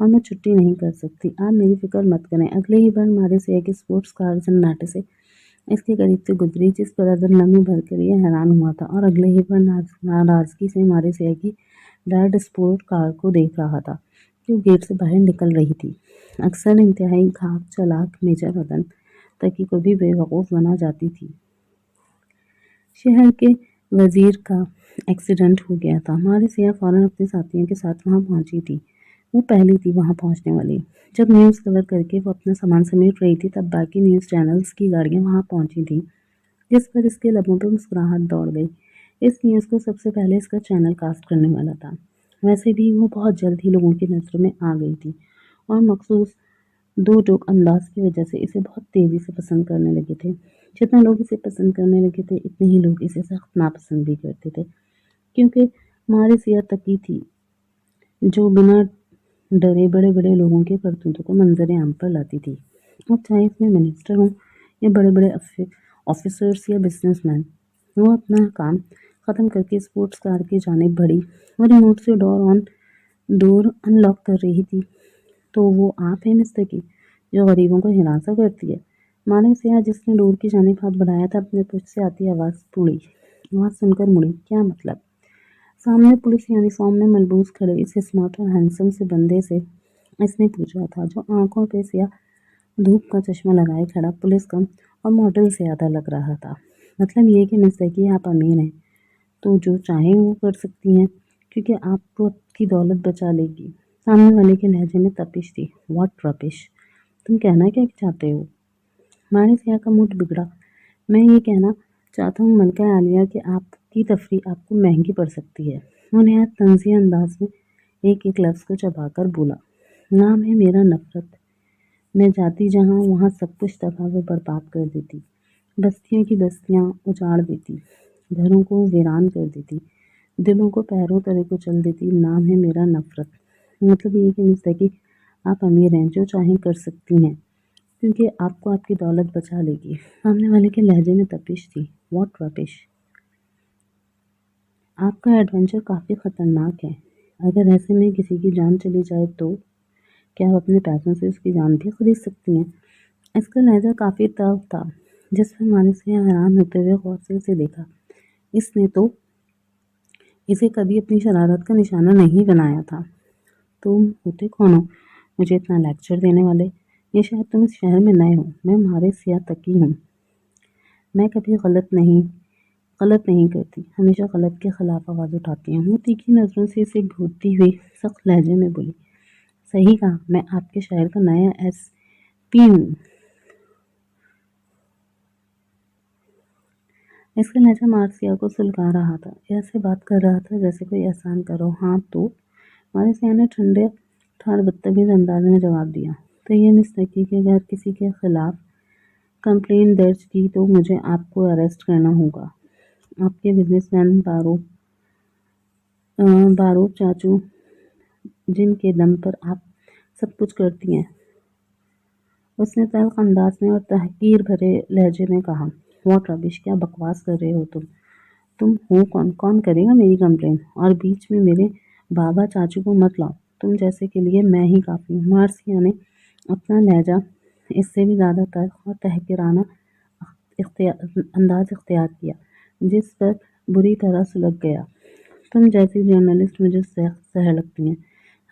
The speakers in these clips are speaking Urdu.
اور میں چھٹی نہیں کر سکتی۔ آپ میری فکر مت کریں۔ اگلے ہی بار مارے سیاہ کی اسپورٹس کار سناٹے سے اس کے قریب سے گزری، جس پر ادر لمحے بھر کر یہ حیران ہوا تھا، اور اگلے ہی پر ناراضگی سے مارے سیاہ کی ریڈ اسپورٹ کار کو دیکھ رہا تھا کہ وہ گیٹ سے باہر نکل رہی تھی۔ اکثر انتہائی گھاک چالاک میجر ردن تقی کو بھی بے وقوف بنا جاتی تھی۔ شہر کے وزیر کا ایکسیڈنٹ ہو گیا تھا۔ مارے سیاہ فوراً اپنے ساتھیوں کے ساتھ وہاں پہنچی تھی۔ وہ پہلی تھی وہاں پہنچنے والی۔ جب نیوز کور کر کے وہ اپنا سامان سمیٹ رہی تھی، تب باقی نیوز چینلز کی گاڑیاں وہاں پہنچی تھیں، جس پر اس کے لبوں پہ مسکراہٹ دوڑ گئی۔ اس نیوز کو سب سے پہلے اس کا چینل کاسٹ کرنے والا تھا۔ ویسے بھی وہ بہت جلد ہی لوگوں کی نظروں میں آ گئی تھی، اور مخصوص دو ٹوک انداز کی وجہ سے اسے بہت تیزی سے پسند کرنے لگے تھے۔ جتنا لوگ اسے پسند کرنے لگے تھے، اتنے ہی لوگ اسے سخت ناپسند بھی کرتے تھے، کیونکہ مارے سیاہ تقی تھی جو بنا ڈرے بڑے بڑے لوگوں کے کرتوتوں کو منظر عام پر لاتی تھی۔ اب چاہے اس میں منسٹر ہوں یا بڑے بڑے آفیسرز یا بزنس مین، وہ اپنا کام ختم کر کے اسپورٹس کار کی جانب بڑھی، اور ریموٹ سے ڈور ان لاک کر رہی تھی۔ تو وہ آپ ہیں مس تقی، جو غریبوں کو ہراساں کرتی ہے؟ مارے سیاہ، جس نے ڈور کی جانب ہاتھ بڑھایا تھا، اپنے پشت سے آتی آواز سن کر مڑی۔ کیا مطلب؟ سامنے پولیس یونیفارم میں ملبوس کھڑے اس اسمارٹ اور ہینڈسم سے بندے سے اس نے پوچھا تھا، جو آنکھوں پہ سیاہ دھوپ کا چشمہ لگائے کھڑا پولیس کا اور ماڈل سے زیادہ لگ رہا تھا۔ مطلب یہ کہ مس تقی، آپ امیر ہیں تو جو چاہیں وہ کر سکتی ہیں، کیونکہ آپ کو آپ کی دولت بچا لے گی۔ سامنے والے کے لہجے میں تپش تھی۔ واٹ ربش! تم کہنا کیا چاہتے ہو؟ مارے سیاہ کا موڈ بگڑا۔ میں یہ کہنا چاہتا ہوں ملکہ عالیہ کہ آپ کی تفریح آپ کو مہنگی پڑ سکتی ہے۔ وہ نہایت طنزیہ انداز میں ایک ایک لفظ کو چبا کر بولا۔ نام ہے میرا نفرت۔ میں جاتی جہاں وہاں سب کچھ تباہ و برباد کر دیتی، بستیوں کی بستیاں اجاڑ دیتی، گھروں کو ویران کر دیتی، دلوں کو پیروں تلے کو چل دیتی۔ نام ہے میرا نفرت۔ مطلب یہ کہ مس تقی، آپ امیر ہیں، جو چاہیں کر سکتی ہیں، کیونکہ آپ کو آپ کی دولت بچا لے گی۔ سامنے والے کے لہجے میں تپش تھی۔ واٹ ربش! آپ کا ایڈونچر کافی خطرناک ہے۔ اگر ایسے میں کسی کی جان چلی جائے تو کیا آپ اپنے پیسوں سے اس کی جان بھی خرید سکتی ہیں؟ اس کا لہجہ کافی تلخ تھا، جس پر مارے سیاہ حیران ہوتے ہوئے غور سے اسے دیکھا۔ اس نے تو اسے کبھی اپنی شرارت کا نشانہ نہیں بنایا تھا۔ تم ہوتے کون ہو مجھے اتنا لیکچر دینے والے؟ یا شاید تم اس شہر میں نئے ہو؟ میں مارے سیاہ تقی ہوں۔ میں کبھی غلط نہیں کرتی، ہمیشہ غلط کے خلاف آواز اٹھاتی ہوں۔ وہ تیکھی نظروں سے اسے گھورتی ہوئی سخت لہجے میں بولی۔ صحیح کہا، میں آپ کے شہر کا نیا ایس پی ہوں۔ اس کا لہجہ مارے سیاہ کو سلگا رہا تھا، ایسے بات کر رہا تھا جیسے کوئی احسان کرو۔ ہاں تو؟ مارے سیاہ نے ٹھنڈے ٹھار بدتمیز انداز میں جواب دیا۔ تو یہ مس تقی کہ اگر کسی کے خلاف کمپلین درج کی تو مجھے آپ کو اریسٹ کرنا ہوگا۔ آپ کے بزنس مین باروب چاچو، جن کے دم پر آپ سب کچھ کرتی ہیں، اس نے تلخ انداز میں اور تحقیر بھرے لہجے میں کہا۔ واٹ ربش! کیا بکواس کر رہے ہو تم ہو کون کرے گا میری کمپلین؟ اور بیچ میں میرے بابا چاچو کو مت لاؤ، تم جیسے کے لیے میں ہی کافی ہوں۔ مارے سیاہ نے اپنا لہجہ اس سے بھی زیادہ تلخ اور تحقیرانہ انداز اختیار کیا، جس پر بری طرح سلگ گیا۔ تم جیسی جرنلسٹ مجھے زہر لگتی ہیں،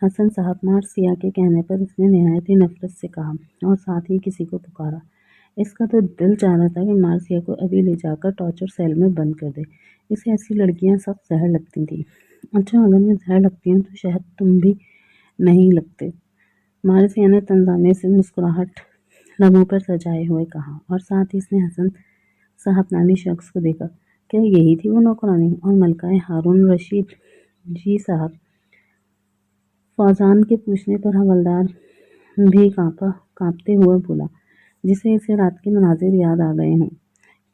حسن صاحب۔ مارے سیاہ کے کہنے پر اس نے نہایت ہی نفرت سے کہا، اور ساتھ ہی کسی کو پکارا۔ اس کا تو دل چاہ رہا تھا کہ مارے سیاہ کو ابھی لے جا کر ٹارچر سیل میں بند کر دے۔ اسے ایسی لڑکیاں سخت زہر لگتی تھیں۔ اچھا، اگر میں زہر لگتی ہوں تو شاید تم بھی نہیں لگتے۔ مارے سیاہ نے تنزانے سے مسکراہٹ لبوں پر سجائے ہوئے کہا، اور ساتھ ہی اس نے حسن صاحب نامی شخص کو دیکھا۔ کیا یہی تھی وہ نوکرانی؟ اور ملکہ ہارون رشید؟ جی صاحب۔ فوزان کے پوچھنے پر حوالدار بھی کانپتے ہوئے بولا، جسے اسے رات کے مناظر یاد آ گئے ہوں۔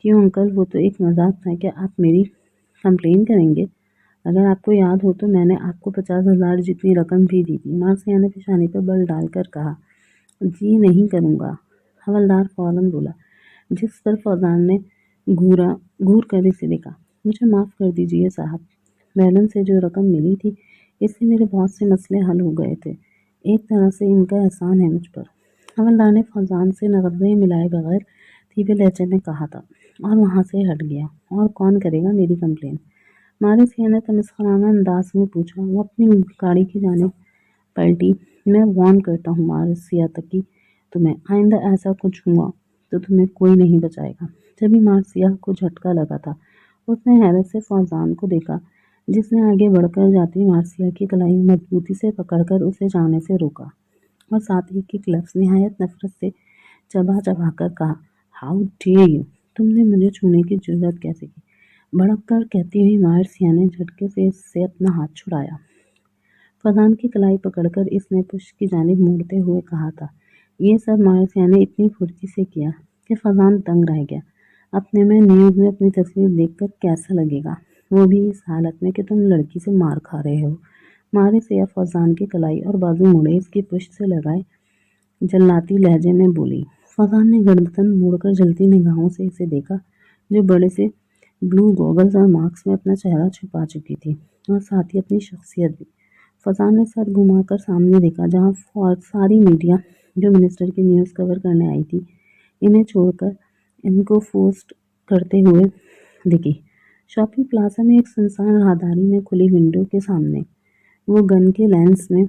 کیوں انکل، وہ تو ایک مذاق تھا۔ کیا آپ میری کمپلین کریں گے؟ اگر آپ کو یاد ہو تو میں نے آپ کو 50,000 جتنی رقم بھی دی تھی۔ مارے سیاہ نے پیشانی پر بل ڈال کر کہا۔ جی نہیں کروں گا، حوالدار فوراً بولا، جس پر فوزان نے گھور کر اسے دیکھا۔ مجھے معاف کر دیجئے صاحب، بیلن سے جو رقم ملی تھی، اس سے میرے بہت سے مسئلے حل ہو گئے تھے۔ ایک طرح سے ان کا احسان ہے مجھ پر۔ حوالدار نے فوزان سے نظریں ملائے بغیر دھیمے لہجے میں کہا تھا اور وہاں سے ہٹ گیا۔ اور کون کرے گا میری کمپلین؟ مارثیا نے تمسخرانہ انداز میں پوچھا۔ وہ اپنی گاڑی کی جانب پلٹی۔ میں وارن کرتا ہوں مارثیا تکی تمہیں، آئندہ ایسا کچھ ہوا تو تمہیں کوئی نہیں بچائے گا۔ جبھی مارثیا کو جھٹکا لگا تھا اس نے حیرت سے فوزان کو دیکھا جس نے آگے بڑھ کر جاتی مارثیا کی کلائی مضبوطی سے پکڑ کر اسے جانے سے روکا اور ساتھ ہی ایک لفظ نہایت نفرت سے چبا چبا کر کہا، ہاؤ ڈیئر یو، تم نے مجھے چھونے کی جرات کیسے کی؟ بھڑک کر کہتی ہوئی مارثیا نے جھٹکے سے اس سے اپنا ہاتھ چھڑایا۔ فوزان کی کلائی پکڑ کر اس نے پشت کی جانب موڑتے ہوئے کہا تھا۔ یہ سب مارثیا نے اتنی پھرتی سے کیا کہ فوزان دنگ رہ گیا۔ اپنے میں نیوز میں اپنی تصویر دیکھ کر کیسا لگے گا، وہ بھی اس حالت میں کہ تم لڑکی سے مار کھا رہے ہو؟ مارثیا فوزان کی کلائی اور بازو موڑے اس کی پشت سے لگائے جلاتی لہجے میں بولی۔ فوزان نے گردن موڑ کر جلتی نگاہوں سے اسے دیکھا جو بڑے سے بلو گوگلز اور ماسک میں اپنا چہرہ چھپا چکی تھی اور ساتھ ہی اپنی شخصیت بھی۔ فوزان نے سر گھما کر سامنے دیکھا جہاں ساری میڈیا جو منسٹر کی نیوز کور کرنے آئی تھی انہیں چھوڑ کر ان کو پوسٹ کرتے ہوئے دکھی۔ شاپنگ پلازا میں ایک سنسان راہداری میں کھلی ونڈو کے سامنے وہ گن کے لینس میں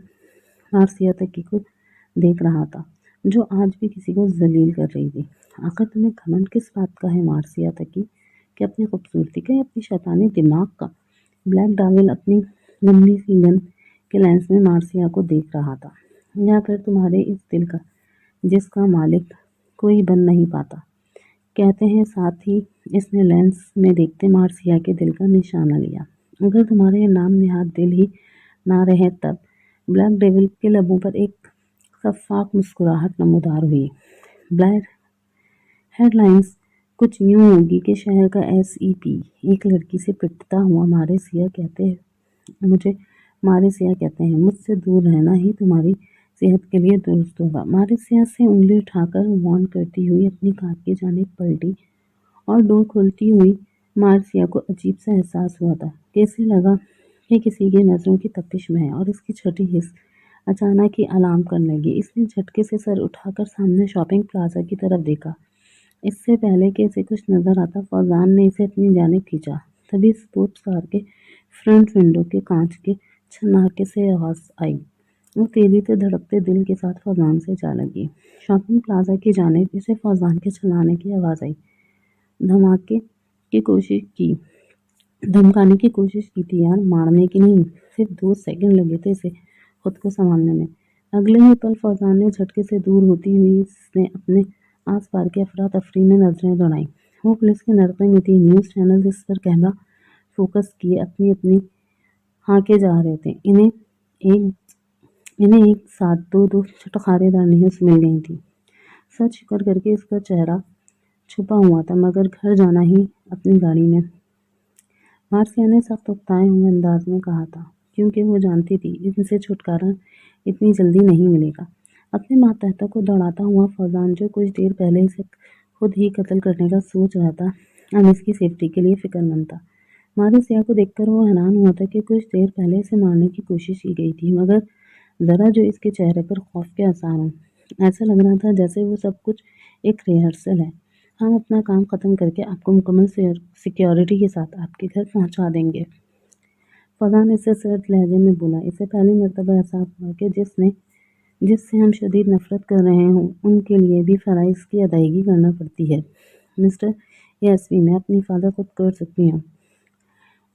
مارثیا تکی کو دیکھ رہا تھا جو آج بھی کسی کو ذلیل کر رہی تھی۔ آخر تمہیں گھمنڈ کس بات کا ہے مارثیا تکی، کہ اپنی خوبصورتی کا یا اپنی شیطانی دماغ کا؟ بلیک ڈیول اپنی لمبی سی گن کے لینس میں مارثیا کو دیکھ رہا تھا، یا پھر تمہارے اس دل کا جس کا مالک کوئی بن نہیں پاتا؟ کہتے ہیں ساتھ ہی اس نے لینس میں دیکھتے مارثیا کے دل کا نشانہ لیا۔ اگر تمہارے نام نہاد دل ہی نہ رہے تب؟ بلیک ڈیول کے لبوں پر ایک شفاف مسکراہٹ نمودار ہوئی۔ بلیک ہیڈ لائنز کچھ یوں ہوگی کہ شہر کا ایس ای پی ایک لڑکی سے پٹتا ہوا مارثیا کہتے ہیں مجھ سے دور رہنا ہی تمہاری صحت کے لیے درست ہوگا۔ مارثیا سے انگلی اٹھا کر وارن کرتی ہوئی اپنی کار کی جانب پلٹی اور ڈور کھولتی ہوئی مارثیا کو عجیب سا احساس ہوا تھا کہ اسے لگا کہ کسی کی نظروں کی تپش میں ہے اور اس کی چھٹی حس اچانک ہی الارم کرنے لگی۔ اس نے جھٹکے سے سر اٹھا کر سامنے شاپنگ پلازا کی طرف دیکھا۔ اس سے پہلے کہ اسے کچھ نظر آتا فوزان نے اسے اپنی جانب کھینچا۔ تبھی اسپورٹس کار کے فرنٹ ونڈو کے کانچ کے چھناکے سے آواز آئی۔ وہ تیزی سے دھڑکتے دل کے ساتھ فوزان سے جا لگی۔ شاپنگ پلازا کی جانب اسے فوزان کے چلانے کی آواز آئی۔ دھمکانے کی کوشش کی تھی یار، مارنے کی نہیں۔ صرف 2 سیکنڈ لگے تھے اسے خود کو سنبھالنے میں۔ اگلے ہی پل فوزان نے جھٹکے سے دور ہوتی ہوئی اس نے اپنے آس پاس کے افراتفری میں نظریں دوڑائیں۔ وہ پولیس کے نرقے میں تھی۔ نیوز چینلز اس پر کیمرہ فوکس کیے اپنی ہانکے جا رہے تھے۔ انہیں ایک ساتھ دو چٹخارے دار نیوز مل گئی تھی۔ سر جھکر کر کے اس کا چہرہ چھپا ہوا تھا مگر گھر جانا ہی اپنی گاڑی میں، مارثیا نے سخت اکتائے ہوئے انداز میں کہا تھا، کیونکہ وہ جانتی تھی ان سے چھٹکارا اتنی جلدی نہیں ملے گا۔ اپنے ماتحتہ کو دوڑاتا ہوا فوزان جو کچھ دیر پہلے اسے خود ہی قتل کرنے کا سوچ رہا تھا اب اس کی سیفٹی کے لیے فکر مند تھا۔ مارثیا کو دیکھ کر وہ حیران ہوا تھا کہ کچھ دیر پہلے اسے مارنے کی کوشش کی گئی تھی مگر ذرا جو اس کے چہرے پر خوف کے آثار ہوں۔ ایسا لگ رہا تھا جیسے وہ سب کچھ ایک ریہرسل ہے۔ ہم اپنا کام ختم کر کے آپ کو مکمل سیکیورٹی کے ساتھ آپ کے گھر پہنچا دیں گے، فوزان اس سے سرد لہجے میں بولا۔ اسے پہلی مرتبہ احساس ہوا کہ جس سے ہم شدید نفرت کر رہے ہوں ان کے لیے بھی فرائض کی ادائیگی کرنا پڑتی ہے۔ مسٹر ایس پی، میں اپنی حفاظت خود کر سکتی ہوں،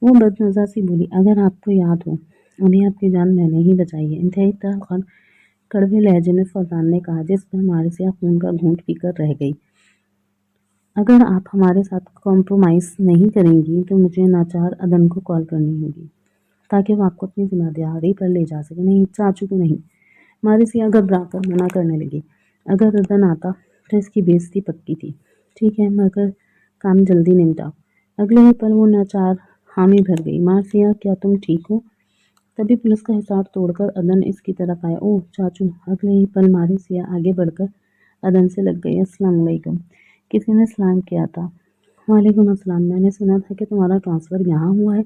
وہ بدمزہ سی بولی۔ اگر آپ کو یاد ہو ابھی آپ کی جان میں نے ہی بچائی ہے، انتہائی تلخ اور کڑوے لہجے میں فوزان نے کہا جس پر مارثیا خون کا گھونٹ پی کر رہ گئی۔ اگر آپ ہمارے ساتھ کمپرومائز نہیں کریں گی تو مجھے ناچار عدن کو کال کرنی ہوگی تاکہ وہ آپ کو اپنی ذمہ داری پر لے جا سکے۔ نہیں، چاچو کو نہیں، مارثیا گھبرا کر منع کرنے لگی۔ اگر عدن آتا تو اس کی بے عزتی پکی تھی۔ ٹھیک ہے مگر کام جلدی نمٹاؤ۔ اگلے ہی پل وہ ناچار حامی بھر گئی۔ مارثیا، کیا تم ٹھیک ہو؟ تبھی پولیس کا حصار توڑ کر عدن اس کی طرف آیا۔ اوہ چاچو! اگلے ہی پل مارثیا آگے بڑھ کر عدن سے لگ گئی۔ السلام علیکم، کسی نے سلام کیا تھا۔ وعلیکم السلام، میں نے سنا تھا کہ تمہارا ٹرانسفر یہاں ہوا ہے۔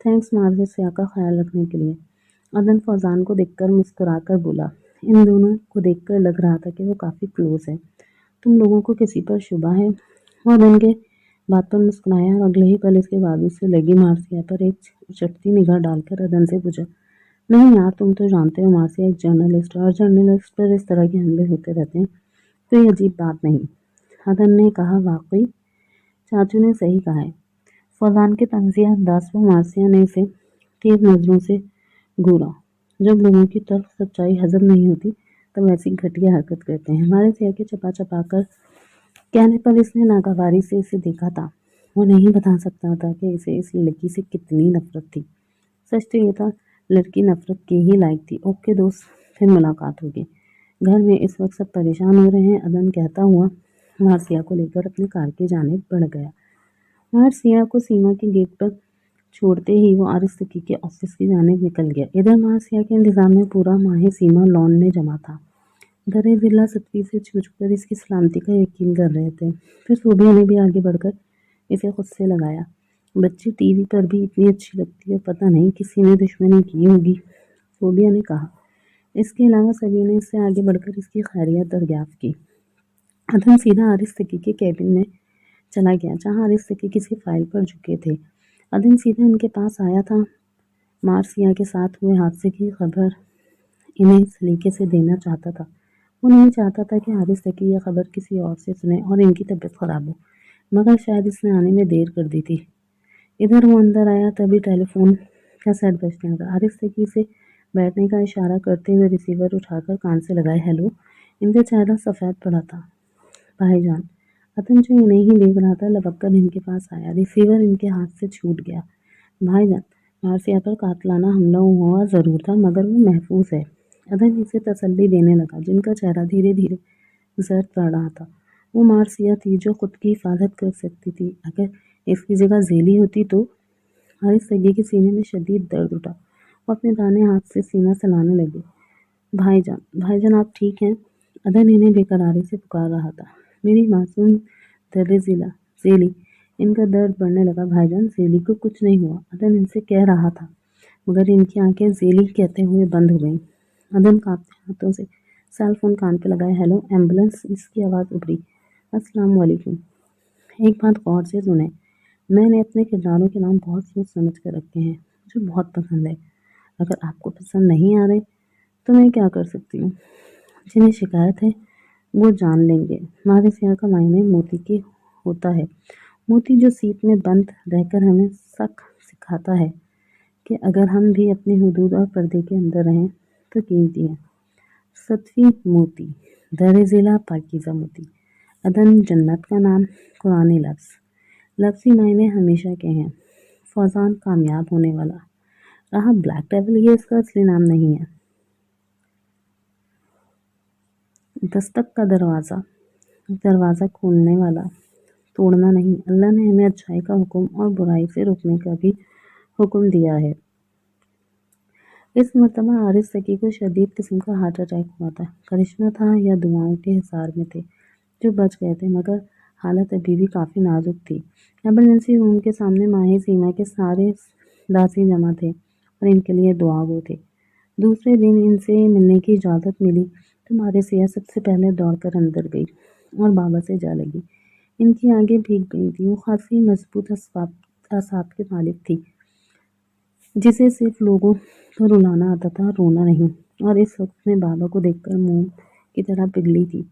تھینکس مارثیا کا خیال رکھنے کے لیے۔ عدن فوزان کو دیکھ کر مسکرا کر بولا۔ ان دونوں کو دیکھ کر لگ رہا تھا کہ وہ کافی کلوز ہے۔ تم لوگوں کو کسی پر شبہ ہے؟ ادن کے بات پر مسکرایا اور اگلے ہی پل اس کے بازو سے لگی مارسیا پر ایک چٹتی نگاہ ڈال کر ادن سے پوچھا، نہیں یار تم تو جانتے ہو مارسیا ایک جرنلسٹ ہے اور جرنلسٹ پر اس طرح کے حملے ہوتے رہتے ہیں، کوئی عجیب بات نہیں۔ ادن نے کہا، واقعی چاچو نے صحیح کہا ہے۔ فوزان کے طنزیہ انداز پر مارسیا نے اسے تیز نظروں سے گھورا۔ جب لوگوں کی تلخ سچائی ہضم نہیں ہوتی تب ایسی گھٹیا حرکت کرتے ہیں۔ مارسیا کے چپا چپا کر کہنے پر اس نے ناگواری سے اسے دیکھا تھا۔ وہ نہیں بتا سکتا تھا کہ اسے اس لڑکی سے کتنی نفرت تھی۔ سچ تو یہ تھا لڑکی نفرت کی ہی لائق تھی۔ اوکے دوست، پھر ملاقات ہوگی۔ گھر میں اس وقت سب پریشان ہو رہے ہیں، ادن کہتا ہوا مارسیا کو لے کر اپنی کار کی جانب بڑھ گیا۔ مارسیا کو سیما کے گیٹ پر چھوڑتے ہی وہ آرستگی کے آفس کی جانب نکل گیا۔ ادھر مارسیا کے انتظام میں پورا ماہ سیما لان میں جمع تھا۔ درِ ضلع ستوی سے چھپ کر اس کی سلامتی کا یقین کر رہے تھے۔ پھر صوبیہ نے بھی آگے بڑھ کر اسے خود سے لگایا، بچی ٹی وی پر بھی اتنی اچھی لگتی ہے، پتہ نہیں کسی نے دشمنی کی ہوگی، صوبیہ نے کہا۔ اس کے علاوہ سبھی نے اس سے آگے بڑھ کر اس کی خیریت دریافت کی۔ ادن سیدھا آرستگی کے کیبن میں چلا گیا جہاں آرستگی کسی فائل پر جھکے تھے۔ ادن سیدھا ان کے پاس آیا تھا۔ مارسیا کے ساتھ ہوئے حادثے کی خبر انہیں سلیقے سے دینا چاہتا تھا۔ وہ نہیں چاہتا تھا کہ آرستگی یہ خبر کسی اور سے سنے اور ان کی طبیعت خراب ہو، مگر شاید اس نے آنے میں دیر کر دی تھی۔ ادھر وہ اندر آیا تبھی ٹیلی فون کا سیٹ بجنے لگا۔ آرستگی سے بیٹھنے کا اشارہ کرتے ہوئے ریسیور اٹھا کر کان سے لگائے۔ ہیلو۔ ان کا چہرہ سفید پڑا تھا۔ بھائی جان۔ ادن جو انہیں ہی دیکھ رہا تھا لپک کر ان کے پاس آیا۔ ریسیور ان کے ہاتھ سے چھوٹ گیا۔ بھائی جان، مارسیا پر قاتلانہ حملہ ہوا ضرور تھا مگر وہ محفوظ ہے۔ ادن اسے تسلی دینے لگا جن کا چہرہ دھیرے دھیرے زرد پڑ رہا تھا۔ وہ مارسیا تھی جو خود کی حفاظت کر سکتی تھی۔ اگر اس کی جگہ ذیلی ہوتی تو؟ آرستگی کے سینے میں شدید درد اٹھا۔ وہ اپنے دائیں ہاتھ سے سینہ سلانے لگے۔ بھائی جان آپ ٹھیک ہیں؟ ادن انہیں بے قراری سے پکار رہا تھا۔ میری معصوم درِ ضلع ذیلی۔ ان کا درد بڑھنے لگا۔ بھائی جان ذیلی کو کچھ نہیں ہوا، ادن ان سے کہہ رہا تھا مگر ان کی آنکھیں ذیلی کہتے ہوئے بند ہو گئیں۔ ادن کانپتے ہاتھوں سے سیل فون کان پہ لگائے۔ ہیلو ایمبولینس، اس کی آواز ابھری۔ السلام علیکم۔ ایک بات غور سے سنیں، میں نے اپنے کرداروں کے نام بہت سوچ سمجھ کر رکھے ہیں، مجھے بہت پسند ہے۔ اگر آپ کو پسند نہیں آ رہے تو میں کیا کر سکتی ہوں؟ جنہیں شکایت ہے وہ جان لیں گے۔ مارسیا کا معنی موتی کی ہوتا ہے۔ موتی جو سیپ میں بند رہ کر ہمیں سکھاتا ہے کہ اگر ہم بھی اپنے حدود اور پردے کے اندر رہیں تو قیمتی ہیں۔ ستوی موتی، درِ ضلع پاکیزہ موتی۔ ادن جنت کا نام، قرآنی لفظ، لفظی معنی ہمیشہ کے ہیں۔ فوزان کامیاب ہونے والا۔ رہا بلیک ڈیول، یہ اس کا اصلی نام نہیں ہے۔ دستک کا دروازہ، دروازہ کھولنے والا، توڑنا نہیں۔ اللہ نے ہمیں اچھائی کا حکم اور برائی سے روکنے کا بھی حکم دیا ہے۔ اس مرتبہ آرستگی کو شدید قسم کا ہارٹ اٹیک ہوا تھا۔ کرشمہ تھا یا دعاؤں کے حصار میں تھے جو بچ گئے تھے، مگر حالت ابھی بھی کافی نازک تھی۔ ایمرجنسی روم کے سامنے ماہ سیما کے سارے داسی جمع تھے اور ان کے لیے دعا گو تھے۔ دوسرے دن ان سے ملنے کی اجازت ملی تو مارسیا سب سے پہلے دوڑ کر اندر گئی اور بابا سے جا لگی۔ ان کی آنکھیں بھیگ گئی تھیں۔ وہ خاصی مضبوط اعصاب کی مالک تھی جسے صرف لوگوں کو رلانا آتا تھا، رونا نہیں، اور اس وقت میں بابا کو دیکھ کر موم کی طرح پگھلی تھی۔